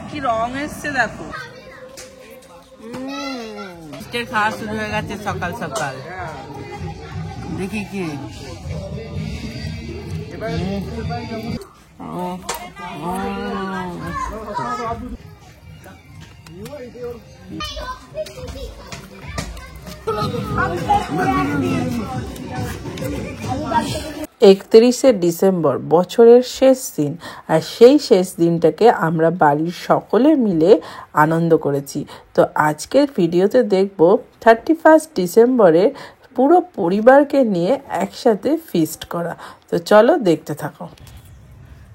কি রং এসছে দেখো। খাওয়া শুরু হয়ে গেছে সকাল সকাল। দেখি কি ডিসেম্বর বছরের শেষ দিন, আর সেই শেষ দিনটাকে আমরা বাড়ির সকলে মিলে আনন্দ করেছি। তো আজকের ভিডিওতে দেখব 31 ডিসেম্বরে পুরো পরিবারকে নিয়ে একসাথে ফিস্ট করা। তো চলো দেখতে থাকো।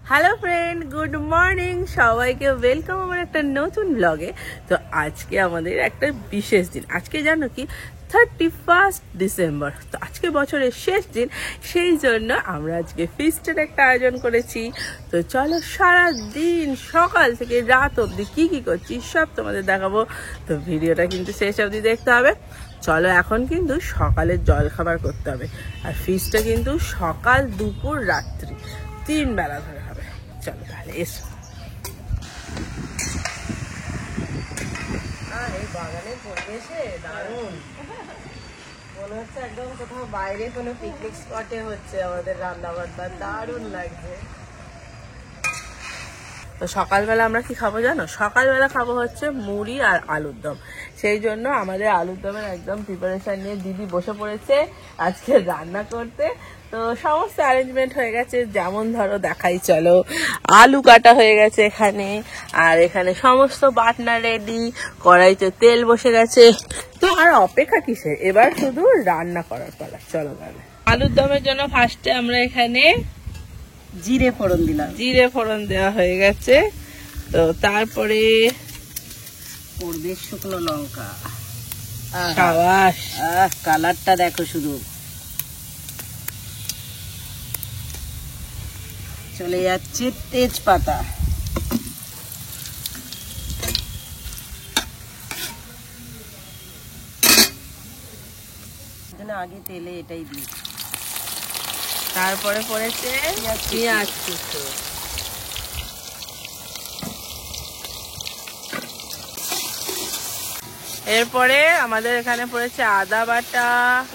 হ্যালো ফ্রেন্ড, গুড মর্নিং, সবাইকে ওয়েলকাম আমার একটা নতুন ব্লগে। তো আজকে আমাদের একটা বিশেষ দিন। আজকে জানো কি 31 ডিসেম্বর, তো আজকে বছরের শেষ দিন, সেই জন্য আমরা আজকে ফিস্টের একটা আয়োজন করেছি। তো চলো সারা দিন সকাল থেকে রাত অবধি কি কি করছি সব তোমাদের দেখাবো। তো ভিডিওটা কিন্তু শেষ অবধি দেখতে হবে। চলো এখন কিন্তু সকালের জল খাবার করতে হবে, আর ফিস্টটা কিন্তু সকাল দুপুর রাত্রি 3 বেলা ধরে হবে। চলো তাহলে এসো। এই বাগানের পরিবেশে দারুণ মনে হচ্ছে, একদম কোথাও বাইরে কোনো পিকনিক স্পটে হচ্ছে আমাদের রান্না বান্না, দারুণ লাগছে। তো সকালবেলা আমরা কি খাবো জানো? সকালবেলা খাবো হচ্ছে মুড়ি আর আলুর দম। সেই জন্য আমাদের আলুর দমের একদম প্রিপারেশন নিয়ে দিদি বসে পড়েছে আজকে রান্না করতে। তো সমস্ত অ্যারেঞ্জমেন্ট হয়ে গেছে, যেমন ধরো দেখাই চলো। আলু কাটা হয়ে গেছে এখানে, আর এখানে সমস্ত বাটনা রেডি, কড়াইতে তেল বসে গেছে। তো আর অপেক্ষা কিসে, এবার শুধু রান্না করার পালা। চলো তাহলে। আলুর দমের জন্য ফার্স্টে আমরা এখানে জিরে ফোড়ন দিলাম। জিরে ফোড়ন দেওয়া হয়ে গেছে। তো তারপরে পড়বে শুকনো লঙ্কা। সাবাস, কালারটা দেখো শুধু। চলে যাচ্ছে তেজপাতা। আগে তেলে এটাই দিই। তারপরে পড়েছে পেঁয়াজ কুচো। এরপরে আমাদের এখানে পড়েছে আদা বাটা,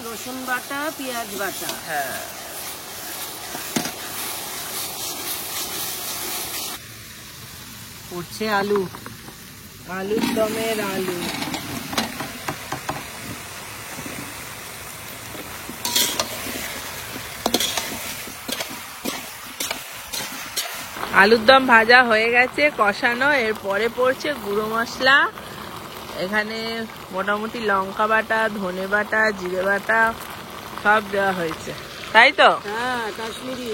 রসুন বাটা, পেঁয়াজ বাটা। হ্যাঁ, পড়ছে আলু, আলুর দমের আলু। আলুর দম ভাজা হয়ে গেছে, কষানো। এরপরে পড়ছে গুঁড়ো মশলা। এখানে মোটামুটি লঙ্কা বাটা, ধনে বাটা, জিরে বাটা সব দেওয়া হয়েছে, তাই তো? হ্যাঁ, কাশ্মীরি।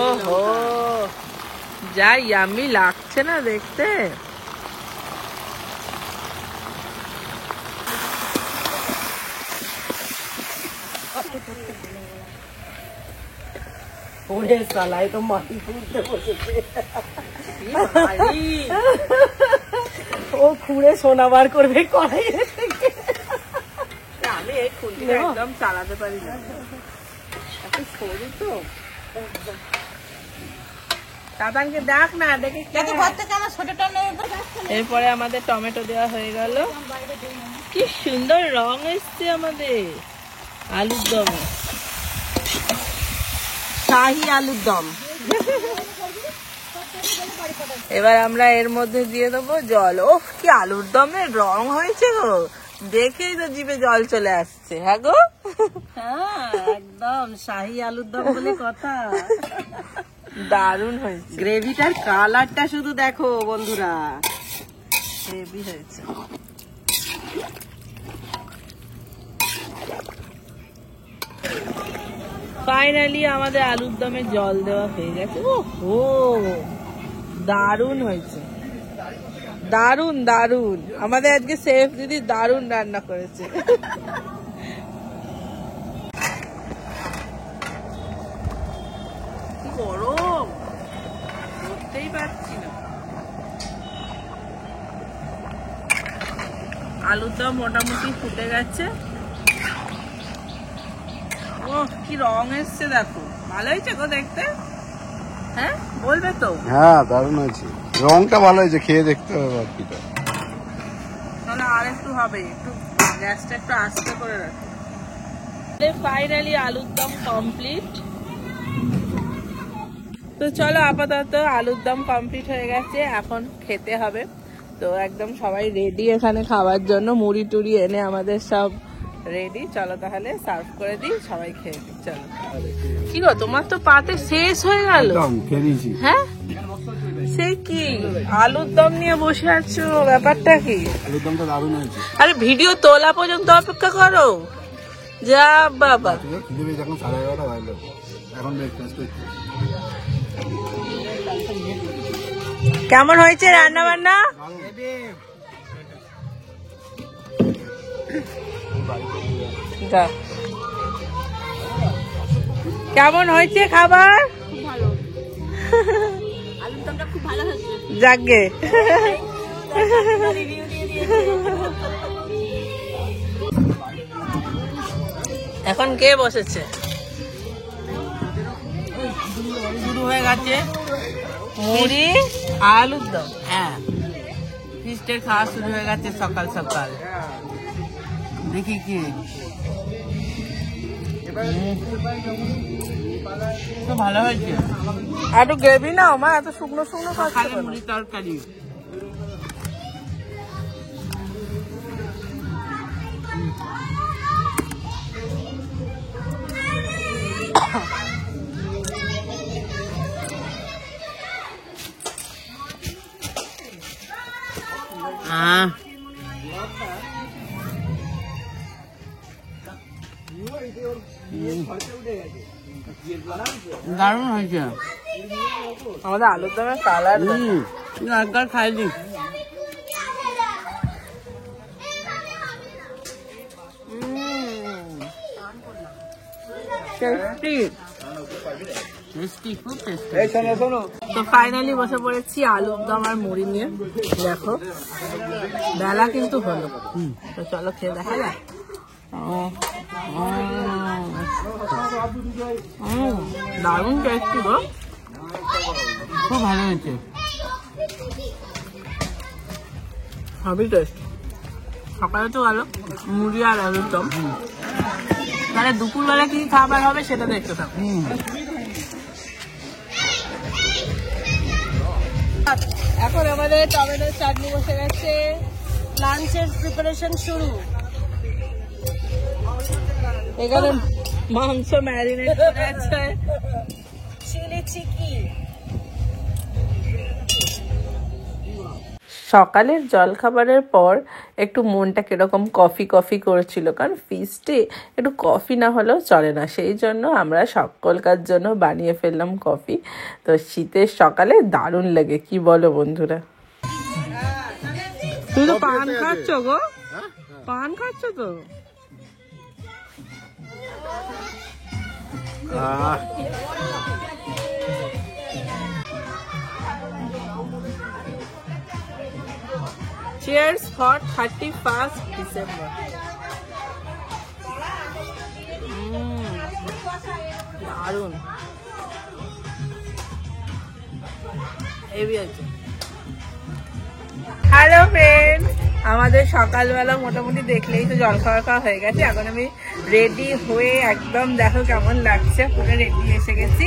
ওহো, যা ইয়াম্মি লাগছে না দেখতে। ওরে সালাই তো মাটি খুঁড়তে বসেছে। ও খুঁড়ে সোনা বার করবে কড়াই। আমি এই খুঁড়িটা একদম চালাতে পারি না, সরু তো। দাদাকে দেখ না, দেখে। এরপরে আমাদের টমেটো দেওয়া হয়ে গেল। কি সুন্দর রং এসছে আমাদের আলুর দমে, শাহী আলুর দম। এবার আমরা এর মধ্যে দিয়ে দেবো জল। ও কি আলুর দমের রং হয়েছে গো, দেখেই তো জিভে জল চলে আসছে। হ্যাঁ গো, হ্যাঁ একদম শাহী আলুর দম বলে কথা। দারুণ হয়েছে। গ্রেভিটার কালারটা শুধু দেখো বন্ধুরা, হেভি হয়েছে। ফাইনালি আমাদের আলুর দমে জল দেওয়া হয়ে গেছে। ওহো, দারুণ হয়েছে, দারুণ দারুণ। আমাদের আজকে শেফ দিদি দারুণ রান্না করেছে। গরম, করতেই পারছি না। আলুর দম মোটামুটি ফুটে গেছে। ও কি রং এসছে দেখো, ভালো হয়েছে গো দেখতে। হ্যাঁ বলবে তো? হ্যাঁ দারুণ হয়েছে, রংটা ভালো হয়েছে, খেয়ে দেখতে হবে আর কি। তাহলে আর একটু হবে, একটু গ্যাসটা একটু আস্তে করে রাখি। ফাইনালি আলুর দম কমপ্লিট। তো চলো আপাতত আলুর দম কমপ্লিট হয়ে গেছে, এখন খেতে হবে। তো একদম সবাই রেডি এখানে খাওয়ার জন্য, মুড়ি টুড়ি এনে আমাদের সব রেডি। চলো তাহলে সার্ভ করে দিই, সবাই খেয়ে দিই। চলো। কি গো তোমার তো পাতে শেষ হয়ে গেল? হ্যাঁ সে কি আলুর দম নিয়ে বসে আছো, ব্যাপারটা কি? আলুর দমটা দারুণ হয়েছে। আরে ভিডিও তোলা পর্যন্ত অপেক্ষা করো, যা বাবা। এখন 11:30 বাজলো, এখন ব্রেকফাস্ট করছি। কেমন হয়েছে রান্না বান্না? কেমন হয়েছে খাবার? যাকে এখন কে বসেছে? শুরু হয়ে গেছে মুড়ি আলুর দম। হ্যাঁ ফিস্টের খাওয়া শুরু হয়ে গেছে সকাল সকাল। দেখি কি তো ভালো হয়েছে। একটু গ্রেভি নাও মা, এত শুকনো শুকনো খালি মুড়ি তরকারি। দারুণ হয়েছে আমাদের আলুর দমের কালার। একবার খাইনি। তো ফাইনালি বসে পড়েছি আলুর দম আর মুড়ি নিয়ে। দেখো বেলা কিন্তু হলো, তো চলো খেয়ে দেখা যাক। দারুণ টেস্টি গো, খুব ভালো হয়েছে, সবই টেস্ট। সকালে তো গেল মুড়ি আর আলুর দম, তাহলে দুপুরবেলা কি খাবার হবে সেটা দেখতে থাকো। এখন আমাদের টমেটোর চাটনি বসে গেছে, লাঞ্চের প্রিপারেশন শুরু। এখানে মাংস ম্যারিনেট করে আছে, চিলি চিকেন। সকালের জলখাবারের পর একটু মনটা কিরকম কফি কফি করেছিল, কারণ ফিস্টে একটু কফি না হলেও চলে না। সেই জন্য আমরা সকলকার জন্য বানিয়ে ফেললাম কফি। তো শীতের সকালে দারুণ লাগে, কি বলো বন্ধুরা? তুই তো পান খাচ্ছ গো, পান খাচ্ছ তো? Cheers for 31st December. দারুন হেভি আছে। হ্যালো ফ্রেন্ডস, আমাদের সকালবেলা মোটামুটি দেখলেই তো জলখাবার খাওয়া হয়ে গেছে। এখন আমি রেডি হয়ে একদম দেখো কেমন লাগছে, পুরো রেডি এসে গেছি।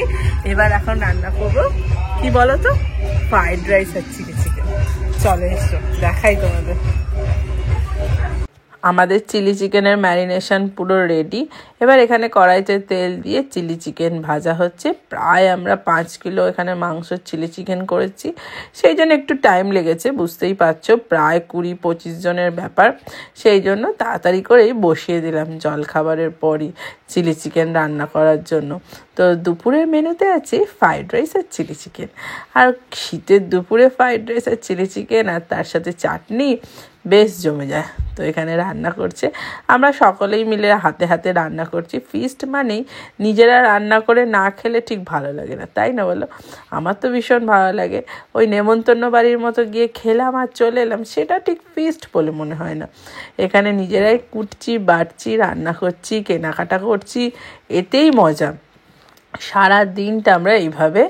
এবার এখন রান্না করবো কি বলো তো, ফ্রাইড রাইস আর চিলি চিকেন। চলে এসো দেখাই তোমাদের। আমাদের চিলি চিকেনের ম্যারিনেশন পুরো রেডি। এবার এখানে কড়াইতে তেল দিয়ে চিলি চিকেন ভাজা হচ্ছে। প্রায় আমরা 5 কিলো এখানে মাংসের চিলি চিকেন করেছি, সেই জন্য একটু টাইম লেগেছে, বুঝতেই পারছো, প্রায় 20-25 জনের ব্যাপার। সেই জন্য তাড়াতাড়ি করেই বসিয়ে দিলাম জলখাবারের পরই চিলি চিকেন রান্না করার জন্য। তো দুপুরের মেনুতে আছে ফ্রাইড রাইস আর চিলি চিকেন। আর শীতের দুপুরে ফ্রাইড রাইস আর চিলি চিকেন আর তার সাথে চাটনি বেশ জমে যায়। তো এখানে রান্না করছে, আমরা সকলেই মিলে হাতে হাতে রান্না করছি। ফিস্ট মানেই নিজেরা রান্না করে না খেলে ঠিক ভালো লাগে না, তাই না বলো? আমার তো ভীষণ ভালো লাগে। ওই নেমন্তন্ন বাড়ির মতো গিয়ে খেলাম আর চলে এলাম, সেটা ঠিক ফিস্ট বলে মনে হয় না। এখানে নিজেরাই কুটছি, বাটছি, রান্না করছি, কেনাকাটা করছি, এতেই মজা। সারা দিনটা আমরা এইভাবে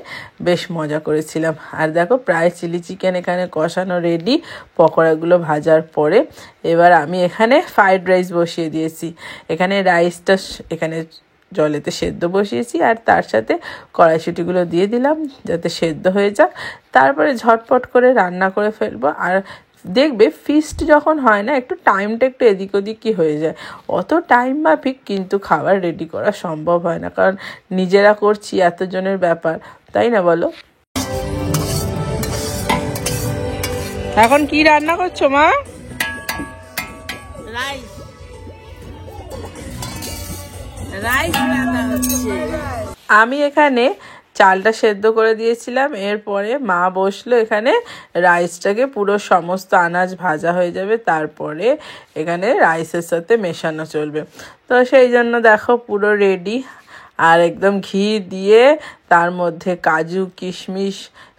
বেশ মজা করেছিলাম। আর দেখো প্রায় চিলি চিকেন এখানে কষানো রেডি, পকোড়াগুলো ভাজার পরে এবার আমি এখানে ফ্রাইড রাইস বসিয়ে দিয়েছি। এখানে রাইসটা এখানে জলেতে সেদ্ধ বসিয়েছি আর তার সাথে কড়াইশুঁটিগুলো দিয়ে দিলাম যাতে সেদ্ধ হয়ে যাক। তারপরে ঝটপট করে রান্না করে ফেলবো। আর দেখবে ফিস্ট যখন হয় না, একটু টাইমটা একটু এদিক ওদিক কি হয়ে যায়, অত টাইম মাফিক কিন্তু খাবার রেডি করা সম্ভব হয় না, কারণ নিজেরা করছি এতজনের ব্যাপার, তাই না বলো? এখন কি রান্না করছো মা? রাইস রান্না হচ্ছে। আমি এখানে চালটা সেদ্ধ করে দিয়েছিলাম, এরপরে মা বসলো এখানে রাইসটাকে, পুরো সমস্ত আনাজ ভাজা হয়ে যাবে, তারপরে এখানে রাইসের সাথে মেশানো চলবে। তো সেই জন্য দেখো পুরো রেডি। আর একদম ঘি দিয়ে তার মধ্যে কাজু কিশমিশ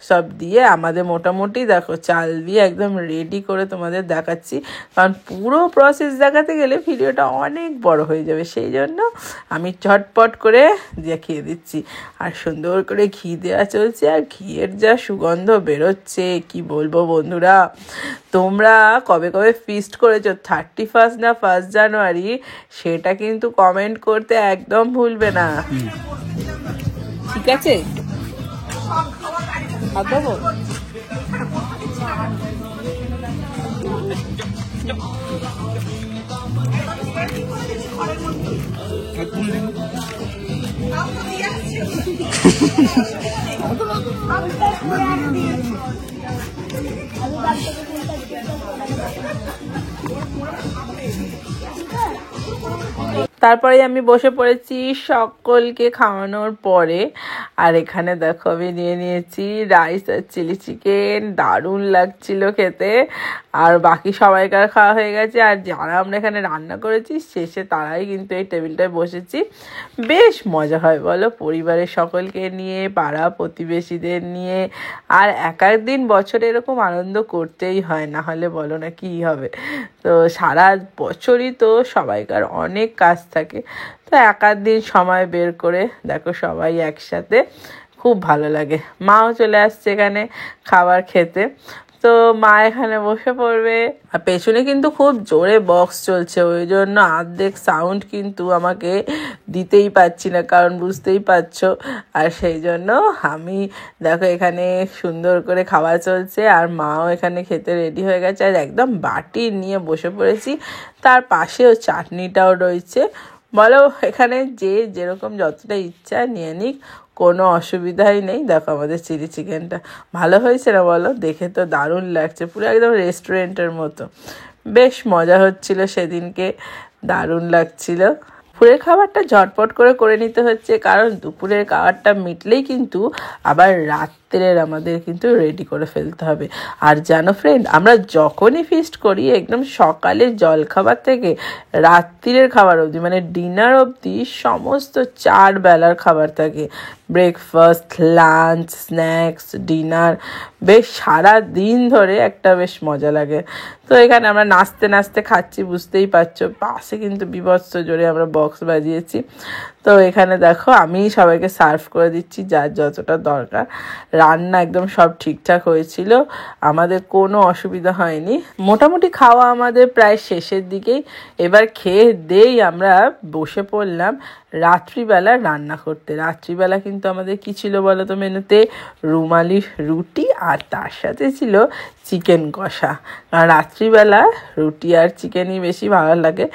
সব দিয়ে আমাদের মোটামুটি দেখো চাল দিয়ে একদম রেডি করে তোমাদের দেখাচ্ছি, কারণ পুরো প্রসেস দেখাতে গেলে ভিডিওটা অনেক বড় হয়ে যাবে, সেই জন্য আমি ঝটপট করে দেখিয়ে দিচ্ছি। আর সুন্দর করে ঘি দেওয়া চলছে, আর ঘিয়ের যা সুগন্ধ বেরোচ্ছে কি বলবো বন্ধুরা। তোমরা কবে কবে ফিস্ট করেছো, 31 না 1 জানুয়ারি, সেটা কিন্তু কমেন্ট করতে একদম ভুলবে না, ঠিক আছে? তারপরে আমি বসে পড়েছি সকলকে খাওয়ানোর পরে। আর এখানে দেখো আমি নিয়ে নিয়েছি রাইস আর চিলি চিকেন, দারুণ লাগছিল খেতে। আর বাকি সবাইকার খাওয়া হয়ে গেছে, আর যারা আমরা এখানে রান্না করেছি শেষে তারাই কিন্তু এই টেবিলটায় বসেছি। বেশ মজা হয় বলো, পরিবারের সকলকে নিয়ে, পাড়া প্রতিবেশীদের নিয়ে। আর এক দিন বছরে এরকম আনন্দ করতেই হয়, না হলে বলো না কি হবে। তো সারা বছরই তো সবাইকার অনেক কাজ থাকে, তো এক দিন সময় বের করে দেখো সবাই একসাথে, খুব ভালো লাগে। মাও চলে আসছে এখানে খাবার খেতে, তো মা এখানে বসে পড়বে। আর পেছনে কিন্তু খুব জোরে বক্স চলছে, ওই জন্য অর্ধেক সাউন্ড কিন্তু আমাকে দিতেই পারছি না, কারণ বুঝতেই পারছো। আর সেই জন্য আমি দেখো এখানে সুন্দর করে খাওয়া চলছে, আর মাও এখানে খেতে রেডি হয়ে গেছে, আর একদম বাটি নিয়ে বসে পড়েছি। তার পাশেও চাটনিটাও রয়েছে। বলো এখানে যে যেরকম যতটা ইচ্ছা নিয়ে নিক, কোনো অসুবিধাই নেই। দেখো আমাদের চিলি চিকেনটা ভালো হয়েছে না বলো? দেখে তো দারুণ লাগছে, পুরো একদম রেস্টুরেন্টের মতো। বেশ মজা হচ্ছিল সেদিনকে, দারুণ লাগছিল। দুপুরের খাবারটা ঝটপট করে নিতে হচ্ছে, কারণ দুপুরের খাবারটা মিটলেই কিন্তু আবার রাত্রের আমাদের কিন্তু রেডি করে ফেলতে হবে। আর জানো ফ্রেন্ড, আমরা যখনই ফিস্ট করি একদম সকালের জলখাবার থেকে রাত্রিরের খাবার অবধি, মানে ডিনার অবধি সমস্ত 4 বেলার খাবার থাকে। ব্রেকফাস্ট, লাঞ্চ, স্ন্যাক্স, ডিনার, বেশ সারা দিন ধরে একটা বেশ মজা লাগে। তো এখানে আমরা নাচতে নাচতে খাচ্ছি, বুঝতেই পারছো, পাশে কিন্তু বিভৎস জোরে আমরা বক্স বাজিয়েছি। তো এখানে দেখো আমি সবাইকে সার্ভ করে দিচ্ছি যার যতটা দরকার। রান্না একদম সব ঠিকঠাক হয়েছিল, আমাদের কোনো অসুবিধা হয়নি। মোটামুটি খাওয়া আমাদের প্রায় শেষের দিকেই। এবার খেয়ে দেই আমরা বসে পড়লাম রাত্রিবেলা রান্না করতে। রাত্রিবেলা কিন্তু আমাদের কি ছিল বলো তো মেনুতে? রুমালি রুটি, আর তার সাথে ছিল চিকেন কষা। কারণ রাত্রিবেলা রুটি আর চিকেনই বেশি ভালো লাগে।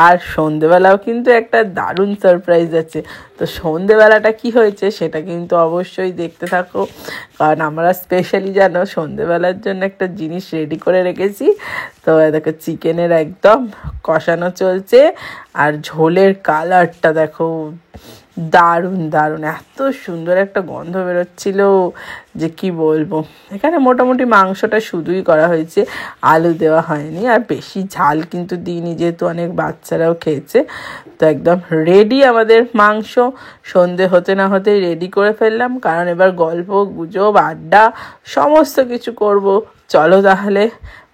আর সন্ধেবেলাও কিন্তু একটা দারুণ সারপ্রাইজ আছে। তো সন্ধেবেলাটা কি হয়েছে সেটা কিন্তু অবশ্যই দেখতে থাকো, কারণ আমরা স্পেশালি জানো সন্ধেবেলার জন্য একটা জিনিস রেডি করে রেখেছি। তো দেখো চিকেনের একদম কষানো চলছে, আর ঝোলের কালারটা দেখো দারুণ দারুণ, এত সুন্দর একটা গন্ধ বেরোচ্ছিল যে কি বলবো। এখানে মোটামুটি মাংসটা শুধুই করা হয়েছে, আলু দেওয়া হয়নি, আর বেশি ঝাল কিন্তু দিইনি যেহেতু অনেক বাচ্চারাও খেয়েছে। তো একদম রেডি আমাদের মাংস। সন্ধে হতে না হতেই রেডি করে ফেললাম, কারণ এবার গল্প গুজব আড্ডা সমস্ত কিছু করব, চলো তাহলে,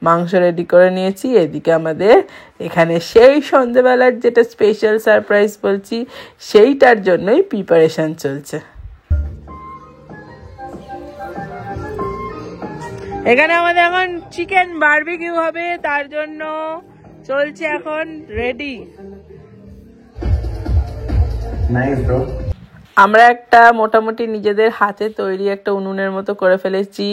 মাংস রেডি করে নিয়েছি। এদিকে আমাদের এখানে সেই সন্ধ্যেবেলার যেটা স্পেশাল সারপ্রাইজ বলছি, সেইটার জন্যই প্রিপারেশন চলছে। এখানে আমাদের এখন চিকেন বারবিকিউ হবে, তার জন্য চলছে এখন রেডি। Nice bro. আমরা একটা মোটামুটি নিজেদের হাতে তৈরি একটা উনুনের মতো করে ফেলেছি,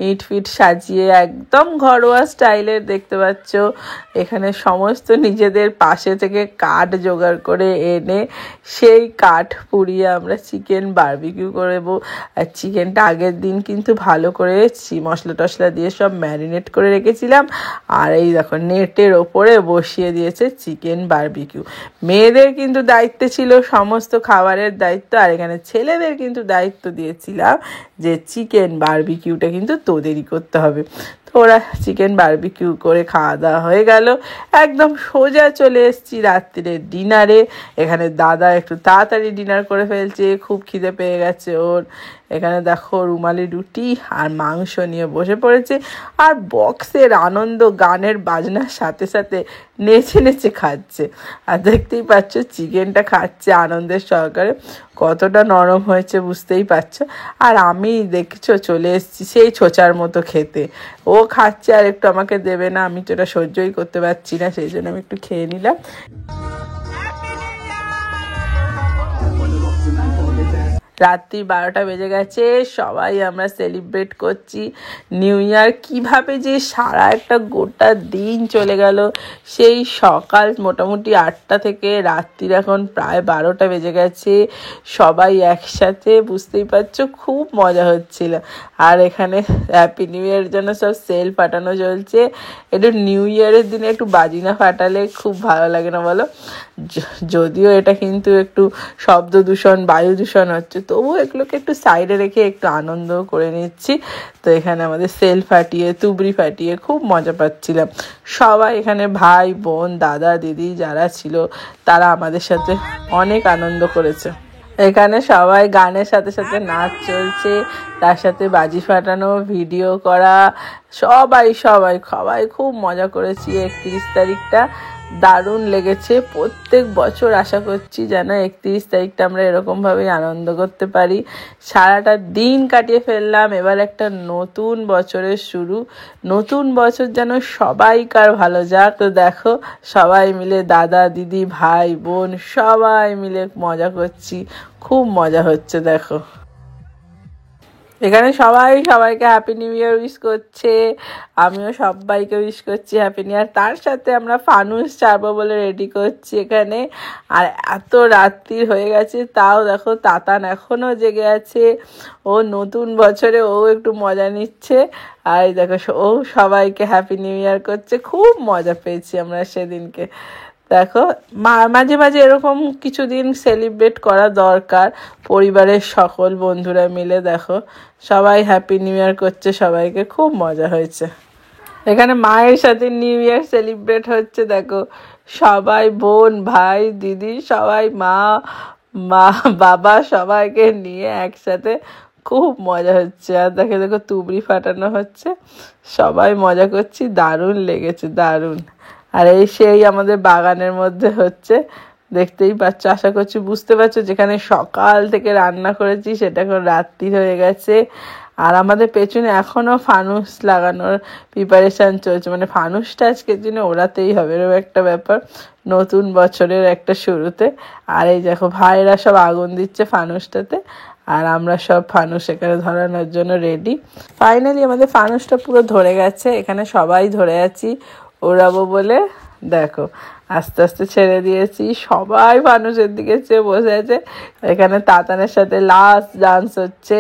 ইট ফিট সাজিয়ে একদম ঘরোয়া স্টাইলের। দেখতে পাচ্ছ এখানে সমস্ত নিজেদের পাশে থেকে কাঠ জোগাড় করে এনে সেই কাঠ পুড়িয়ে আমরা চিকেন বারবিকিউ করবো। আর চিকেনটা আগের দিন কিন্তু ভালো করে মশলা টশলা দিয়ে সব ম্যারিনেট করে রেখেছিলাম। আর এই দেখো নেটের ওপরে বসিয়ে দিয়েছে চিকেন বারবিকিউ। মেয়েদের কিন্তু দায়িত্ব ছিল সমস্ত খাবারের দায়িত্ব, আর এখানে ছেলেদের কিন্তু দায়িত্ব দিয়েছিলাম যে চিকেন বারবিকিউটা কিন্তু তোদেরই করতে হবে। তো ওরা চিকেন বারবিকিউ করে খাওয়া দাওয়া হয়ে গেল, একদম সোজা চলে এসেছি রাত্রিরে ডিনারে। এখানে দাদা একটু তাড়াতাড়ি ডিনার করে ফেলছে, খুব খিদে পেয়ে গেছে ওর। এখানে দেখো রুমালি রুটি আর মাংস নিয়ে বসে পড়েছে, আর বক্সের আনন্দ গানের বাজনার সাথে সাথে নেচে নেচে খাচ্ছে। আর দেখতেই পাচ্ছ চিকেনটা খাচ্ছে আনন্দের সহকারে, কতটা নরম হয়েছে বুঝতেই পারছো। আর আমি দেখছো চলে এসেছি সেই ছোচার মতো খেতে। ও খাচ্ছে আর একটু আমাকে দেবে না, আমি তো এটা সহ্যই করতে পারছি না, সেই জন্য আমি একটু খেয়ে নিলাম। রাত্রি 12টা বেজে গেছে, সবাই আমরা সেলিব্রেট করছি নিউ ইয়ার। কীভাবে যে সারা একটা গোটা দিন চলে গেল, সেই সকাল মোটামুটি 8টা থেকে রাত্রির এখন প্রায় 12টা বেজে গেছে, সবাই একসাথে। বুঝতেই পারছো খুব মজা হচ্ছিল। আর এখানে হ্যাপি নিউ ইয়ারের জন্য সব সেল ফাটানো চলছে। একটু নিউ ইয়ারের দিনে একটু বাজি না ফাটালে খুব ভালো লাগে না বলো? যদিও এটা কিন্তু একটু শব্দ দূষণ, বায়ু দূষণ হচ্ছে, তবুও এগুলোকে একটু সাইডে রেখে একটু আনন্দ করে নিচ্ছি। তো এখানে আমাদের সেল ফাটিয়ে তুবড়ি ফাটিয়ে খুব মজা পাচ্ছিলাম। সবাই এখানে ভাই বোন দাদা দিদি যারা ছিল তারা আমাদের সাথে অনেক আনন্দ করেছে। এখানে সবাই গানের সাথে সাথে নাচ চলছে, তার সাথে বাজি ফাটানো, ভিডিও করা, সবাই সবাই সবাই খুব মজা করেছি। 31 তারিখটা দারুণ লেগেছে। প্রত্যেক বছর আশা করছি যেন 31 তারিখটা আমরা এরকমভাবেই আনন্দ করতে পারি। সারাটা দিন কাটিয়ে ফেললাম, এবার একটা নতুন বছরের শুরু। নতুন বছর যেন সবাইকার ভালো যাক। তো দেখো সবাই মিলে দাদা দিদি ভাই বোন সবাই মিলে মজা করছি, খুব মজা হচ্ছে। দেখো এখানে সবাই সবাইকে হ্যাপি নিউ ইয়ার উইশ করছে, আমিও সবাইকে উইশ করছি হ্যাপি নিউ ইয়ার। তার সাথে আমরা ফানুস ছাড়বো বলে রেডি করছি এখানে। আর এত রাত্রি হয়ে গেছে তাও দেখো তাতান এখনও জেগে আছে, ও নতুন বছরে ও একটু মজা নিচ্ছে। আর দেখো ও সবাইকে হ্যাপি নিউ ইয়ার করছে, খুব মজা পেয়েছি আমরা সেদিনকে। দেখো মাঝে মাঝে এরকম কিছুদিন সেলিব্রেট করা দরকার পরিবারের সকল বন্ধুরা মিলে। দেখো সবাই হ্যাপি নিউ ইয়ার করছে, সবাইকে খুব মজা হয়েছে। এখানে মায়ের সাথে নিউ ইয়ার সেলিব্রেট হচ্ছে। দেখো সবাই বোন ভাই দিদি সবাই মা বাবা সবাইকে নিয়ে একসাথে খুব মজা হচ্ছে। আর দেখো তুবড়ি ফাটানো হচ্ছে, সবাই মজা করছি, দারুণ লেগেছে দারুণ। আর এই সেই আমাদের বাগানের মধ্যে হচ্ছে, দেখতেই পাচ্ছ, আশা করছি বুঝতে পারছো। যেখানে সকাল থেকে রান্না করেছি সেটা এখন রাত্রি হয়ে গেছে। আর আমাদের পেছনে এখনও ফানুস লাগানোর প্রিপারেশান চলছে, মানে ফানুসটা আজকের দিনে ওড়াতেই হবে, এরকম একটা ব্যাপার নতুন বছরের একটা শুরুতে। আর এই দেখো ভাইরা সব আগুন দিচ্ছে ফানুসটাতে, আর আমরা সব ফানুস এখানে ধরানোর জন্য রেডি। ফাইনালি আমাদের ফানুসটা পুরো ধরে গেছে, এখানে সবাই ধরে আছি ওড়াবো বলে। দেখো আস্তে আস্তে ছেড়ে দিয়েছি, সবাই মানুষের দিকে চেয়ে বসে আছে। এখানে তাতানের সাথে লাস্ট ডান্স হচ্ছে,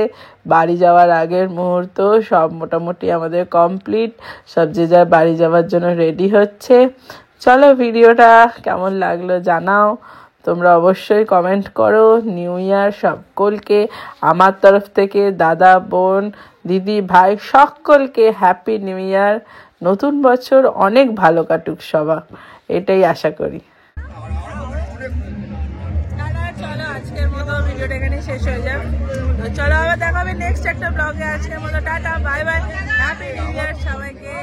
বাড়ি যাওয়ার আগের মুহূর্ত। সব মোটামুটি আমাদের কমপ্লিট, সব যে যার বাড়ি যাওয়ার জন্য রেডি হচ্ছে। চলো ভিডিওটা কেমন লাগলো জানাও, তোমরা অবশ্যই কমেন্ট করো। নিউ ইয়ার সকলকে আমার তরফ থেকে, দাদা বোন দিদি ভাই সকলকে হ্যাপি নিউ ইয়ার। নতুন বছর অনেক ভালো কাটুক সবার, এটাই আশা করি। চলো আজকের মতো ভিডিওটা এখানে শেষ হয়ে যাক। চলো আবার দেখা হবে নেক্সট একটা ব্লগে। আজকের মতো tata, bye bye, happy new year সবাইকে।